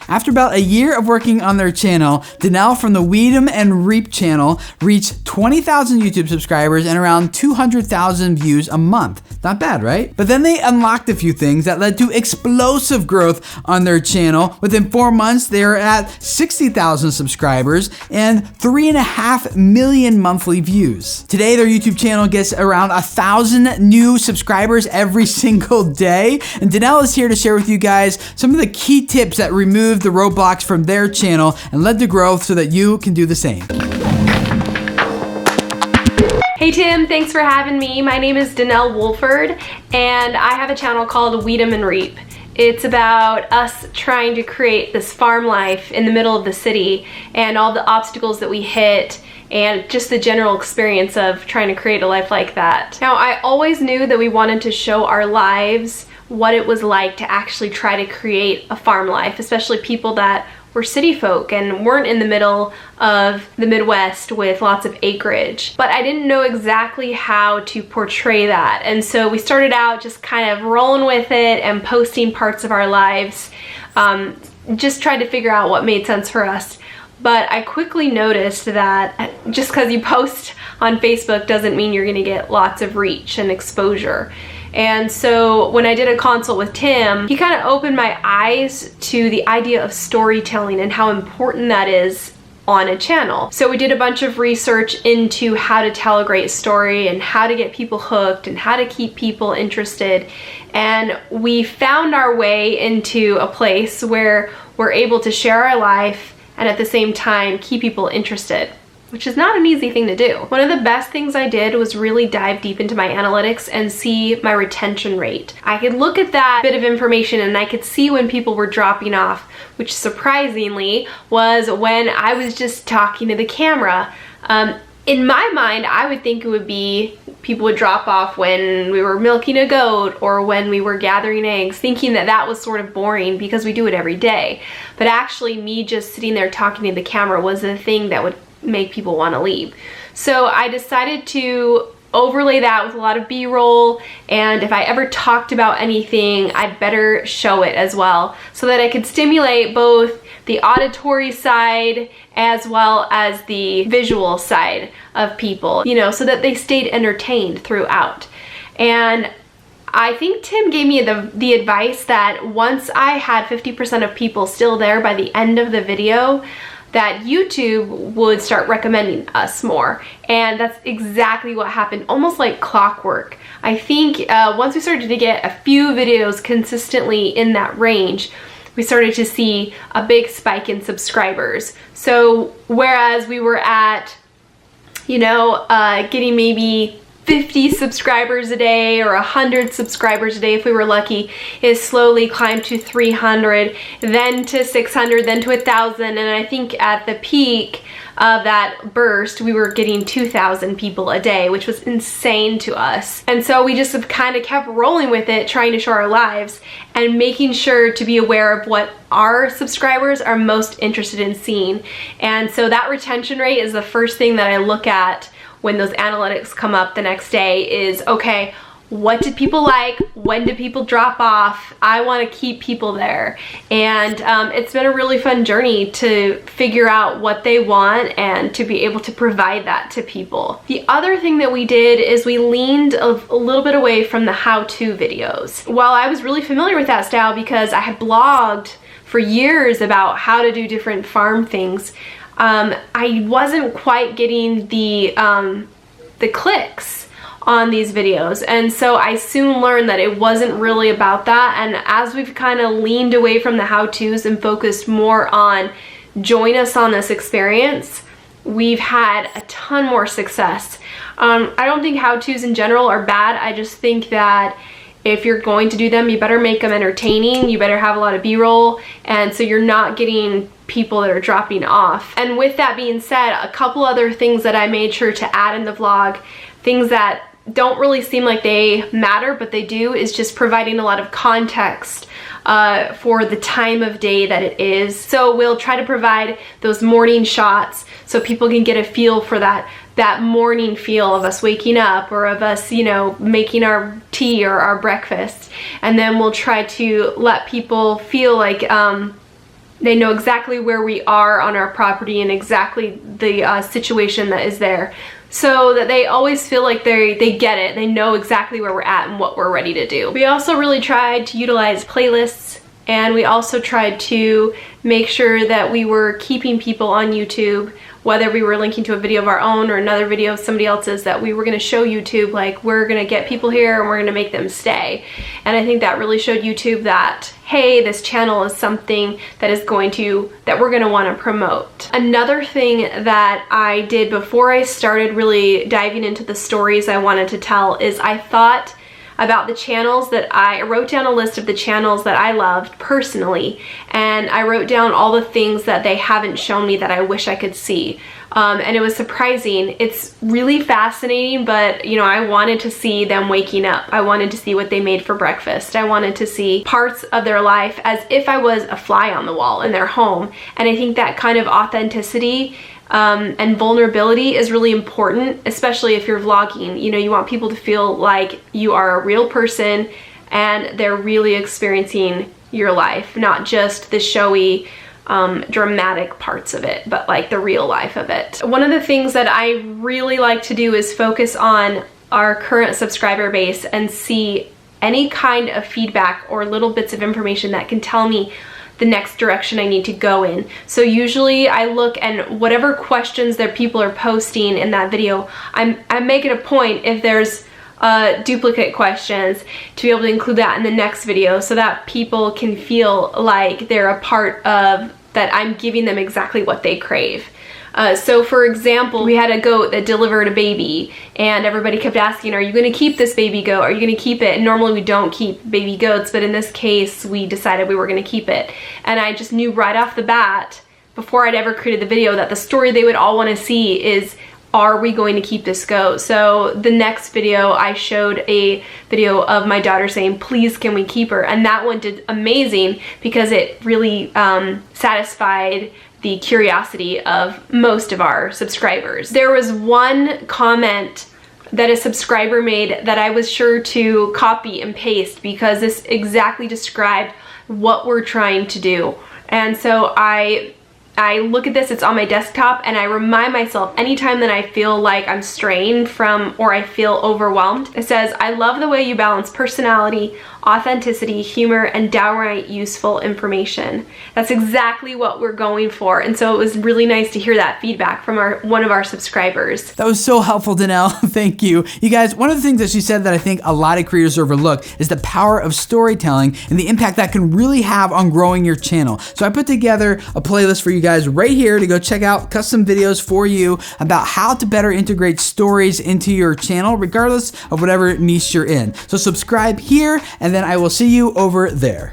After about a year of working on their channel, Danelle from the Weed'em and Reap channel reached 20,000 YouTube subscribers and around 200,000 views a month. Not bad, right? But then they unlocked a few things that led to explosive growth on their channel. Within 4 months, they are at 60,000 subscribers and 3.5 million monthly views. Today, their YouTube channel gets around 1,000 new subscribers every single day. And Danelle is here to share with you guys some of the key tips that remove the roadblocks from their channel and led to growth so that you can do the same. Hey Tim, thanks for having me. My name is Danelle Wolford and I have a channel called Weed'em and Reap. It's about us trying to create this farm life in the middle of the city and all the obstacles that we hit and just the general experience of trying to create a life like that. Now, I always knew that we wanted to show our lives what it was like to actually try to create a farm life, especially people that were city folk and weren't in the middle of the Midwest with lots of acreage. But I didn't know exactly how to portray that. And so we started out just kind of rolling with it and posting parts of our lives, just tried to figure out what made sense for us. But I quickly noticed that just because you post on Facebook doesn't mean you're gonna get lots of reach and exposure. And so when I did a consult with Tim, he kind of opened my eyes to the idea of storytelling and how important that is on a channel. So we did a bunch of research into how to tell a great story and how to get people hooked and how to keep people interested. And we found our way into a place where we're able to share our life and at the same time keep people interested, which is not an easy thing to do. One of the best things I did was really dive deep into my analytics and see my retention rate. I could look at that bit of information and I could see when people were dropping off, which surprisingly was when I was just talking to the camera. In my mind, I would think it would be people would drop off when we were milking a goat or when we were gathering eggs, thinking that that was sort of boring because we do it every day. But actually me just sitting there talking to the camera was the thing that would make people want to leave. So I decided to overlay that with a lot of B-roll, and if I ever talked about anything, I'd better show it as well so that I could stimulate both the auditory side as well as the visual side of people, you know, so that they stayed entertained throughout. And I think Tim gave me the advice that once I had 50% of people still there by the end of the video, that YouTube would start recommending us more. And that's exactly what happened, almost like clockwork. I think once we started to get a few videos consistently in that range, we started to see a big spike in subscribers. So whereas we were at, you know, getting maybe 50 subscribers a day or 100 subscribers a day if we were lucky, is slowly climbed to 300, then to 600, then to 1,000, and I think at the peak of that burst we were getting 2,000 people a day, which was insane to us. And so we just have kind of kept rolling with it, trying to show our lives and making sure to be aware of what our subscribers are most interested in seeing. And so that retention rate is the first thing that I look at when those analytics come up the next day is, okay, what did people like? When did people drop off? I want to keep people there. And it's been a really fun journey to figure out what they want and to be able to provide that to people. The other thing that we did is we leaned a little bit away from the how-to videos. While I was really familiar with that style because I had blogged for years about how to do different farm things, I wasn't quite getting the clicks on these videos, and so I soon learned that it wasn't really about that. And as we've kind of leaned away from the how-tos and focused more on join us on this experience, we've had a ton more success. I don't think how-tos in general are bad. I just think that if you're going to do them, you better make them entertaining, you better have a lot of B-roll, and so you're not getting people that are dropping off. And with that being said, a couple other things that I made sure to add in the vlog, things that don't really seem like they matter, but they do, is just providing a lot of context for the time of day that it is. So we'll try to provide those morning shots so people can get a feel for that morning feel of us waking up or of us, you know, making our tea or our breakfast. And then we'll try to let people feel like They know exactly where we are on our property and exactly the situation that is there, so that they always feel like they get it. They know exactly where we're at and what we're ready to do. We also really tried to utilize playlists, and we also tried to make sure that we were keeping people on YouTube, whether we were linking to a video of our own or another video of somebody else's, that we were going to show YouTube, like, we're going to get people here and we're going to make them stay. And I think that really showed YouTube that, hey, this channel is something that we're going to want to promote. Another thing that I did before I started really diving into the stories I wanted to tell is I thought about the channels that I wrote down a list of the channels that I loved personally, and I wrote down all the things that they haven't shown me that I wish I could see. And it was surprising. It's really fascinating, but you know, I wanted to see them waking up. I wanted to see what they made for breakfast. I wanted to see parts of their life as if I was a fly on the wall in their home. And I think that kind of authenticity and vulnerability is really important, especially if you're vlogging. You know, you want people to feel like you are a real person and they're really experiencing your life, not just the showy, dramatic parts of it, but like the real life of it. One of the things that I really like to do is focus on our current subscriber base and see any kind of feedback or little bits of information that can tell me the next direction I need to go in. So usually I look, and whatever questions that people are posting in that video, I make it a point, if there's duplicate questions, to be able to include that in the next video, so that people can feel like they're a part of that. I'm giving them exactly what they crave. So for example, we had a goat that delivered a baby, and everybody kept asking, are you going to keep this baby goat? Are you going to keep it? And normally we don't keep baby goats, but in this case we decided we were going to keep it. And I just knew right off the bat, before I'd ever created the video, that the story they would all want to see is, are we going to keep this goat? So the next video, I showed a video of my daughter saying, please, can we keep her? And that one did amazing because it really satisfied the curiosity of most of our subscribers. There was one comment that a subscriber made that I was sure to copy and paste, because this exactly described what we're trying to do. And so I look at this, it's on my desktop, and I remind myself anytime that I feel like I'm straying from, or I feel overwhelmed. It says, I love the way you balance personality, authenticity, humor, and downright useful information. That's exactly what we're going for. And so it was really nice to hear that feedback from one of our subscribers. That was so helpful, Danelle. Thank you. You guys, one of the things that she said that I think a lot of creators overlook is the power of storytelling and the impact that can really have on growing your channel. So I put together a playlist for you guys right here to go check out, custom videos for you about how to better integrate stories into your channel, regardless of whatever niche you're in. So subscribe here, and then I will see you over there.